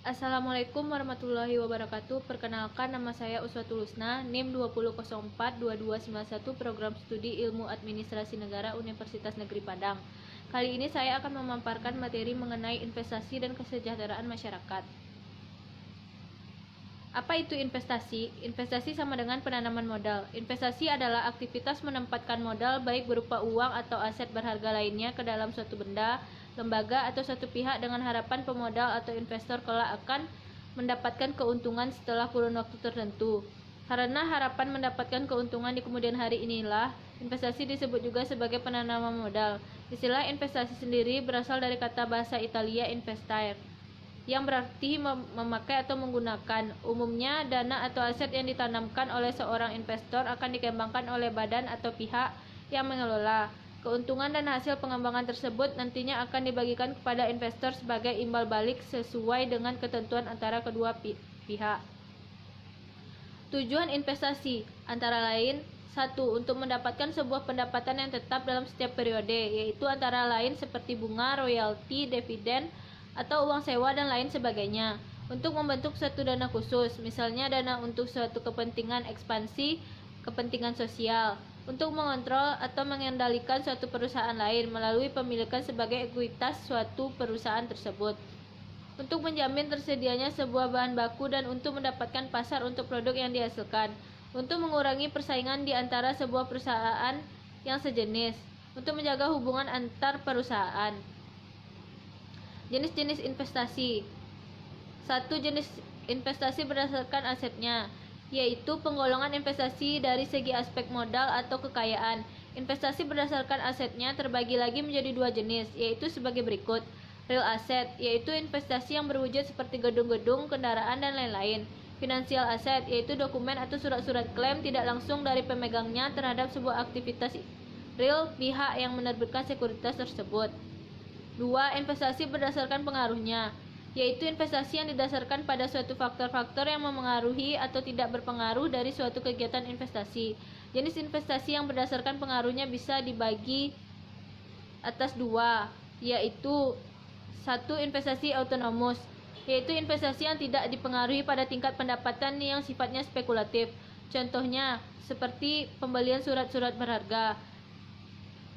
Assalamualaikum warahmatullahi wabarakatuh. Perkenalkan, nama saya Uswatul Husna, NIM 20042291, Program Studi Ilmu Administrasi Negara Universitas Negeri Padang. Kali ini saya akan memaparkan materi mengenai investasi dan kesejahteraan masyarakat. Apa itu investasi? Investasi sama dengan penanaman modal. Investasi adalah aktivitas menempatkan modal baik berupa uang atau aset berharga lainnya ke dalam suatu benda, lembaga, atau satu pihak dengan harapan pemodal atau investor kelak akan mendapatkan keuntungan setelah kurun waktu tertentu. Karena harapan mendapatkan keuntungan di kemudian hari inilah, investasi disebut juga sebagai penanaman modal. Istilah investasi sendiri berasal dari kata bahasa Italia investare, yang berarti memakai atau menggunakan. Umumnya, dana atau aset yang ditanamkan oleh seorang investor akan dikembangkan oleh badan atau pihak yang mengelola. Keuntungan dan hasil pengembangan tersebut nantinya akan dibagikan kepada investor sebagai imbal balik sesuai dengan ketentuan antara kedua pihak. Tujuan investasi antara lain: 1. Untuk mendapatkan sebuah pendapatan yang tetap dalam setiap periode, yaitu antara lain seperti bunga, royalti, dividen, atau uang sewa dan lain sebagainya. Untuk membentuk suatu dana khusus, misalnya dana untuk suatu kepentingan ekspansi, kepentingan sosial. Untuk mengontrol atau mengendalikan suatu perusahaan lain melalui pemilikan sebagai ekuitas suatu perusahaan tersebut. Untuk menjamin tersedianya sebuah bahan baku dan untuk mendapatkan pasar untuk produk yang dihasilkan. Untuk mengurangi persaingan di antara sebuah perusahaan yang sejenis. Untuk menjaga hubungan antar perusahaan. Jenis-jenis investasi. 1. Jenis investasi berdasarkan asetnya, yaitu penggolongan investasi dari segi aspek modal atau kekayaan. Investasi berdasarkan asetnya terbagi lagi menjadi dua jenis, yaitu sebagai berikut. Real asset, yaitu investasi yang berwujud seperti gedung-gedung, kendaraan, dan lain-lain. Financial asset, yaitu dokumen atau surat-surat klaim tidak langsung dari pemegangnya terhadap sebuah aktivitas real pihak yang menerbitkan sekuritas tersebut. 2. Investasi berdasarkan pengaruhnya, yaitu investasi yang didasarkan pada suatu faktor-faktor yang memengaruhi atau tidak berpengaruh dari suatu kegiatan investasi. Jenis investasi yang berdasarkan pengaruhnya bisa dibagi atas dua, yaitu 1. Investasi autonomous, yaitu investasi yang tidak dipengaruhi pada tingkat pendapatan yang sifatnya spekulatif. Contohnya, seperti pembelian surat-surat berharga.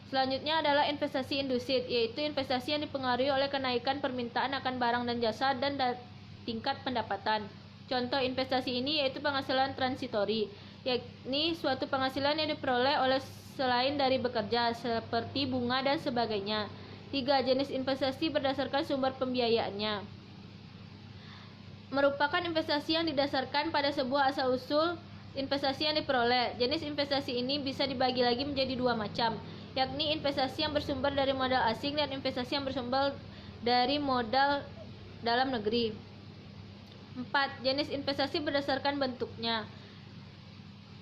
Selanjutnya adalah investasi induced, yaitu investasi yang dipengaruhi oleh kenaikan permintaan akan barang dan jasa dan tingkat pendapatan. Contoh investasi ini yaitu penghasilan transitori, yakni suatu penghasilan yang diperoleh oleh selain dari bekerja, seperti bunga dan sebagainya. 3. Jenis investasi berdasarkan sumber pembiayaannya, merupakan investasi yang didasarkan pada sebuah asal-usul investasi yang diperoleh. Jenis investasi ini bisa dibagi lagi menjadi dua macam, yakni investasi yang bersumber dari modal asing dan investasi yang bersumber dari modal dalam negeri. 4. Jenis investasi berdasarkan bentuknya,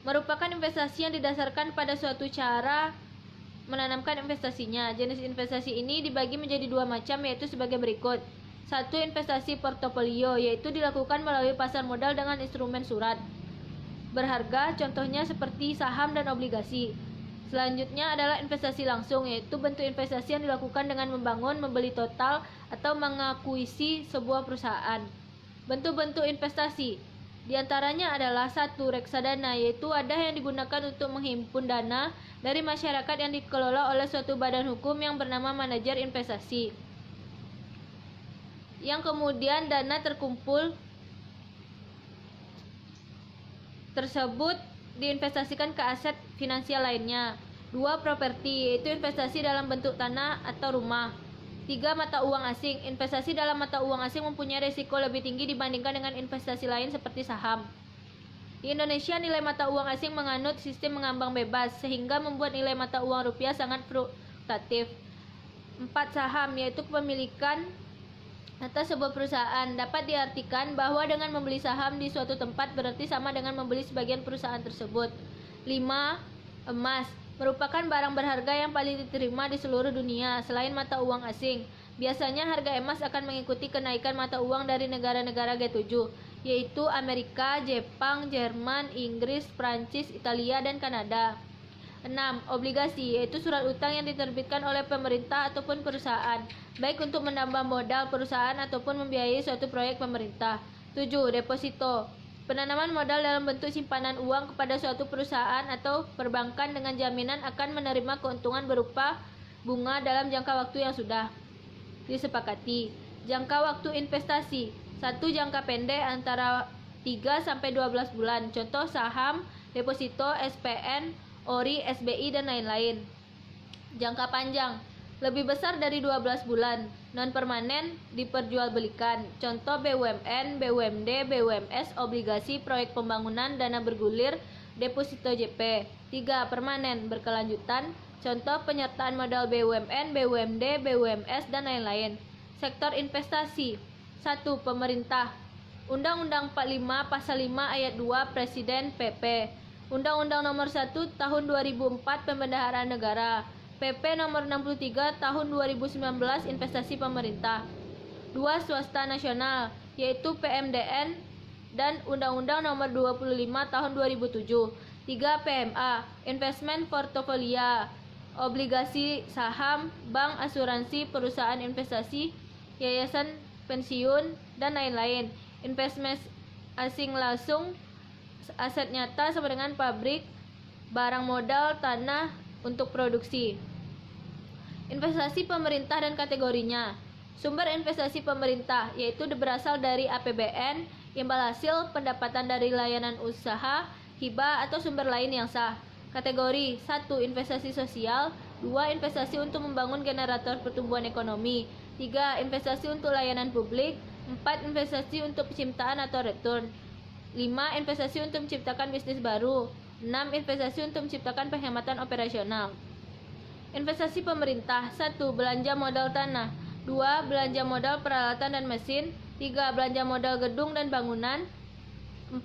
merupakan investasi yang didasarkan pada suatu cara menanamkan investasinya. Jenis investasi ini dibagi menjadi dua macam, yaitu sebagai berikut. 1. Investasi portofolio, yaitu dilakukan melalui pasar modal dengan instrumen surat berharga, contohnya seperti saham dan obligasi. Selanjutnya adalah investasi langsung, yaitu bentuk investasi yang dilakukan dengan membangun, membeli total, atau mengakuisisi sebuah perusahaan. Bentuk-bentuk investasi diantaranya adalah 1. Reksadana, yaitu wadah yang digunakan untuk menghimpun dana dari masyarakat yang dikelola oleh suatu badan hukum yang bernama manajer investasi, yang kemudian dana terkumpul tersebut diinvestasikan ke aset finansial lainnya. 2. Properti, yaitu investasi dalam bentuk tanah atau rumah. 3. Mata uang asing. Investasi dalam mata uang asing mempunyai risiko lebih tinggi dibandingkan dengan investasi lain seperti saham. Di Indonesia, nilai mata uang asing menganut sistem mengambang bebas, sehingga membuat nilai mata uang rupiah sangat fluktuatif. 4. Saham, yaitu kepemilikan atas sebuah perusahaan. Dapat diartikan bahwa dengan membeli saham di suatu tempat berarti sama dengan membeli sebagian perusahaan tersebut. 5. Emas, merupakan barang berharga yang paling diterima di seluruh dunia selain mata uang asing. Biasanya harga emas akan mengikuti kenaikan mata uang dari negara-negara G7, yaitu Amerika, Jepang, Jerman, Inggris, Prancis, Italia, dan Kanada. 6. Obligasi, yaitu surat utang yang diterbitkan oleh pemerintah ataupun perusahaan, baik untuk menambah modal perusahaan ataupun membiayai suatu proyek pemerintah. 7. Deposito, penanaman modal dalam bentuk simpanan uang kepada suatu perusahaan atau perbankan dengan jaminan akan menerima keuntungan berupa bunga dalam jangka waktu yang sudah disepakati. Jangka waktu investasi, 1. Jangka pendek antara 3-12 bulan, contoh saham, deposito, SPN, ORI, SBI, dan lain-lain. Jangka panjang, lebih besar dari 12 bulan, non-permanen, diperjualbelikan, contoh BUMN, BUMD, BUMS, obligasi, proyek pembangunan, dana bergulir, deposito JP. 3. Permanen, berkelanjutan, contoh penyertaan modal BUMN, BUMD, BUMS, dan lain-lain. Sektor investasi. 1. Pemerintah. Undang-Undang 45 Pasal 5 Ayat 2 Presiden PP. Undang-Undang Nomor 1 Tahun 2004 Pembendaharaan Negara. PP Nomor 63 Tahun 2019 Investasi Pemerintah. 2. Swasta nasional, yaitu PMDN dan Undang-Undang Nomor 25 Tahun 2007. 3. PMA, Investment Portfolio, obligasi, saham, bank, asuransi, perusahaan investasi, yayasan pensiun, dan lain-lain. Investment asing langsung, aset nyata sama dengan pabrik, barang modal, tanah untuk produksi. Investasi pemerintah dan kategorinya. Sumber investasi pemerintah yaitu berasal dari APBN, imbal hasil, pendapatan dari layanan usaha, hibah atau sumber lain yang sah. Kategori 1. Investasi sosial. 2. Investasi untuk membangun generator pertumbuhan ekonomi. 3. Investasi untuk layanan publik. 4. Investasi untuk penciptaan atau return. 5. Investasi untuk menciptakan bisnis baru. 6. Investasi untuk menciptakan penghematan operasional. Investasi pemerintah. 1. Belanja modal tanah. 2. Belanja modal peralatan dan mesin. 3. Belanja modal gedung dan bangunan. 4.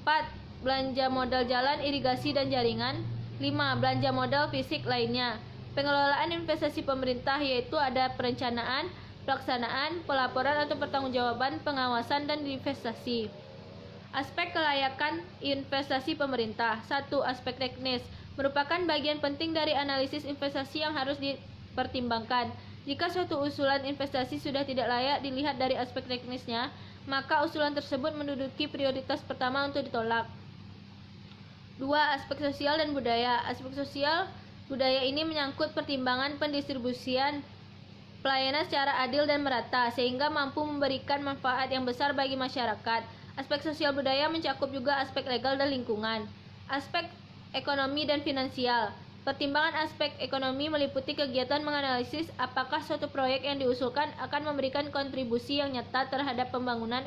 Belanja modal jalan, irigasi, dan jaringan. 5. Belanja modal fisik lainnya. Pengelolaan investasi pemerintah yaitu ada perencanaan, pelaksanaan, pelaporan atau pertanggungjawaban, pengawasan, dan investasi. Aspek kelayakan investasi pemerintah. 1. Aspek teknis, merupakan bagian penting dari analisis investasi yang harus dipertimbangkan. Jika suatu usulan investasi sudah tidak layak dilihat dari aspek teknisnya, maka usulan tersebut menduduki prioritas pertama untuk ditolak. 2. Aspek sosial dan budaya. Aspek sosial budaya ini menyangkut pertimbangan pendistribusian pelayanan secara adil dan merata, sehingga mampu memberikan manfaat yang besar bagi masyarakat. Aspek sosial budaya mencakup juga aspek legal dan lingkungan. Aspek ekonomi dan finansial. Pertimbangan aspek ekonomi meliputi kegiatan menganalisis apakah suatu proyek yang diusulkan akan memberikan kontribusi yang nyata terhadap pembangunan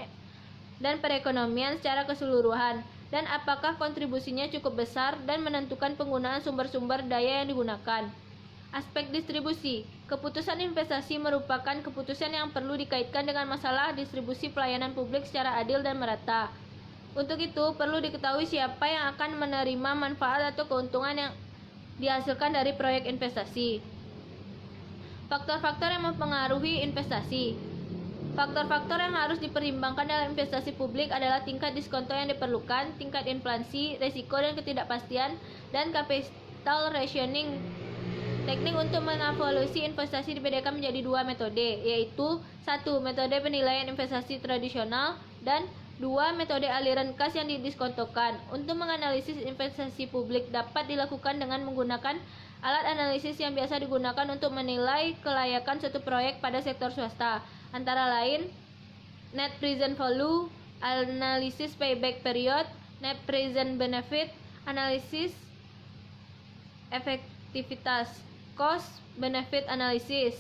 dan perekonomian secara keseluruhan, dan apakah kontribusinya cukup besar, dan menentukan penggunaan sumber-sumber daya yang digunakan. Aspek distribusi. Keputusan investasi merupakan keputusan yang perlu dikaitkan dengan masalah distribusi pelayanan publik secara adil dan merata. Untuk itu, perlu diketahui siapa yang akan menerima manfaat atau keuntungan yang dihasilkan dari proyek investasi. Faktor-faktor yang mempengaruhi investasi. Faktor-faktor yang harus dipertimbangkan dalam investasi publik adalah tingkat diskonto yang diperlukan, tingkat inflasi, risiko dan ketidakpastian, dan capital rationing. Teknik untuk mengevaluasi investasi dibedakan menjadi 2 metode, yaitu 1. Metode penilaian investasi tradisional, dan 2. Metode aliran kas yang didiskontokan. Untuk menganalisis investasi publik dapat dilakukan dengan menggunakan alat analisis yang biasa digunakan untuk menilai kelayakan suatu proyek pada sektor swasta, antara lain net present value, analisis payback period, net present benefit, analisis efektivitas, cost benefit analysis.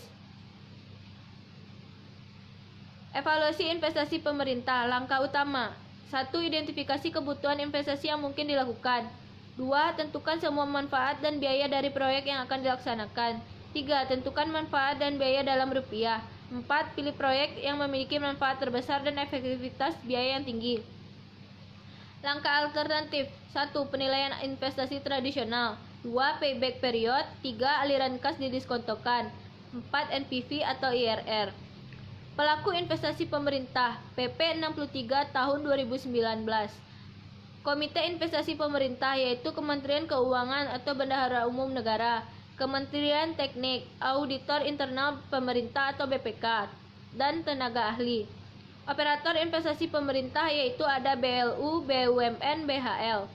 Evaluasi investasi pemerintah. Langkah utama. 1. Identifikasi kebutuhan investasi yang mungkin dilakukan. 2. Tentukan semua manfaat dan biaya dari proyek yang akan dilaksanakan. 3. Tentukan manfaat dan biaya dalam rupiah. 4. Pilih proyek yang memiliki manfaat terbesar dan efektivitas biaya yang tinggi. Langkah alternatif. 1. Penilaian investasi tradisional. 2. Payback period. 3. Aliran kas didiskontokan. 4. NPV atau IRR. Pelaku investasi pemerintah. PP 63 tahun 2019. Komite Investasi Pemerintah yaitu Kementerian Keuangan atau Bendahara Umum Negara, Kementerian Teknik, Auditor Internal Pemerintah atau BPK, dan tenaga ahli. Operator investasi pemerintah yaitu ada BLU, BUMN, BHL.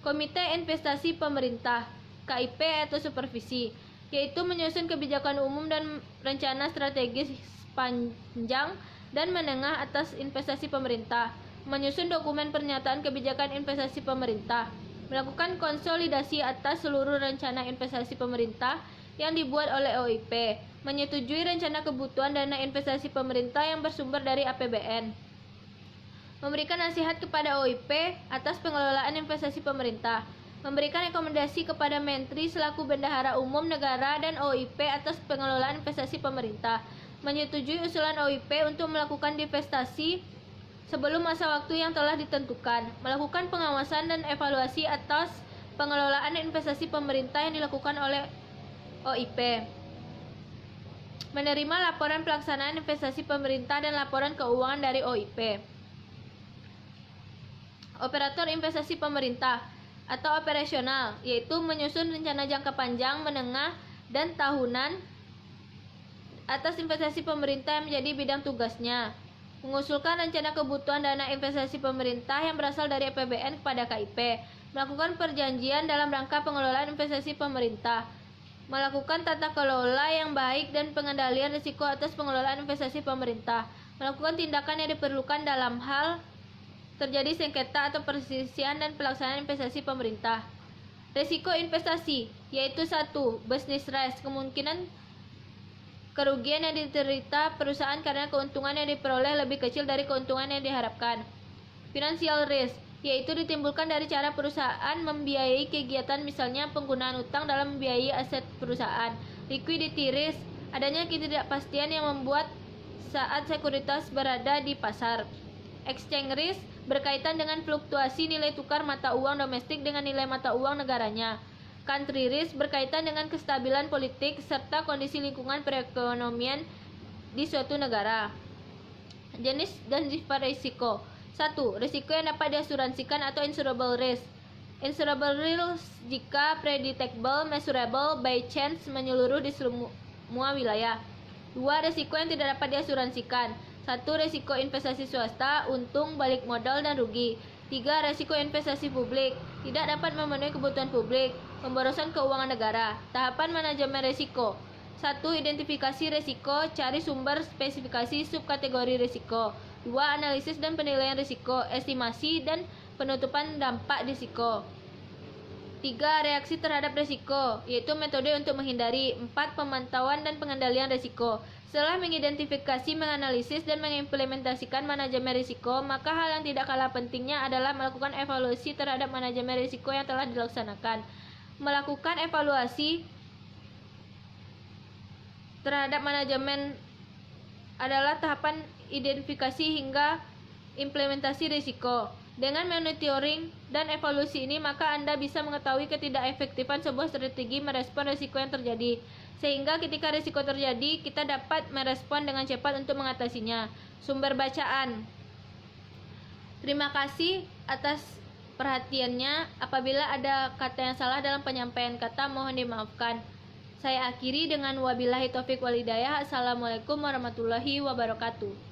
Komite Investasi Pemerintah, KIP atau Supervisi, yaitu menyusun kebijakan umum dan rencana strategis panjang dan menengah atas investasi pemerintah, menyusun dokumen pernyataan kebijakan investasi pemerintah, melakukan konsolidasi atas seluruh rencana investasi pemerintah yang dibuat oleh OIP, menyetujui rencana kebutuhan dana investasi pemerintah yang bersumber dari APBN, memberikan nasihat kepada OIP atas pengelolaan investasi pemerintah, memberikan rekomendasi kepada Menteri selaku Bendahara Umum Negara dan OIP atas pengelolaan investasi pemerintah, menyetujui usulan OIP untuk melakukan divestasi sebelum masa waktu yang telah ditentukan, melakukan pengawasan dan evaluasi atas pengelolaan investasi pemerintah yang dilakukan oleh OIP, menerima laporan pelaksanaan investasi pemerintah dan laporan keuangan dari OIP. Operator investasi pemerintah atau operasional, yaitu menyusun rencana jangka panjang, menengah, dan tahunan atas investasi pemerintah yang menjadi bidang tugasnya, mengusulkan rencana kebutuhan dana investasi pemerintah yang berasal dari APBN kepada KIP, melakukan perjanjian dalam rangka pengelolaan investasi pemerintah, melakukan tata kelola yang baik dan pengendalian risiko atas pengelolaan investasi pemerintah, melakukan tindakan yang diperlukan dalam hal terjadi sengketa atau perselisihan dan pelaksanaan investasi pemerintah. Risiko investasi yaitu 1. Business risk, kemungkinan kerugian yang diterita perusahaan karena keuntungan yang diperoleh lebih kecil dari keuntungan yang diharapkan. Financial risk, yaitu ditimbulkan dari cara perusahaan membiayai kegiatan, misalnya penggunaan utang dalam membiayai aset perusahaan. Liquidity risk, adanya ketidakpastian yang membuat saat sekuritas berada di pasar. Exchange risk, berkaitan dengan fluktuasi nilai tukar mata uang domestik dengan nilai mata uang negaranya. Country risk, berkaitan dengan kestabilan politik serta kondisi lingkungan perekonomian di suatu negara. Jenis dan sifat risiko. 1. Risiko yang dapat diasuransikan atau insurable risk. Insurable risk jika predictable, measurable, by chance, menyeluruh di semua wilayah. 2. Risiko yang tidak dapat diasuransikan. 1. Risiko investasi swasta, untung, balik modal, dan rugi. 3. Risiko investasi publik, tidak dapat memenuhi kebutuhan publik, pemborosan keuangan negara. Tahapan manajemen risiko. 1. Identifikasi risiko, cari sumber, spesifikasi subkategori risiko. 2. Analisis dan penilaian risiko, estimasi dan penutupan dampak risiko. 3. Reaksi terhadap risiko, yaitu metode untuk menghindari. 4. Pemantauan dan pengendalian risiko. Setelah mengidentifikasi, menganalisis, dan mengimplementasikan manajemen risiko, maka hal yang tidak kalah pentingnya adalah melakukan evaluasi terhadap manajemen risiko yang telah dilaksanakan. Melakukan evaluasi terhadap manajemen adalah tahapan identifikasi hingga implementasi risiko. Dengan monitoring dan evaluasi ini, maka Anda bisa mengetahui ketidakefektifan sebuah strategi merespon risiko yang terjadi. Sehingga ketika risiko terjadi, kita dapat merespon dengan cepat untuk mengatasinya. Sumber bacaan. Terima kasih atas perhatiannya. Apabila ada kata yang salah dalam penyampaian kata, mohon dimaafkan. Saya akhiri dengan wabillahi taufik walhidayah. Assalamualaikum warahmatullahi wabarakatuh.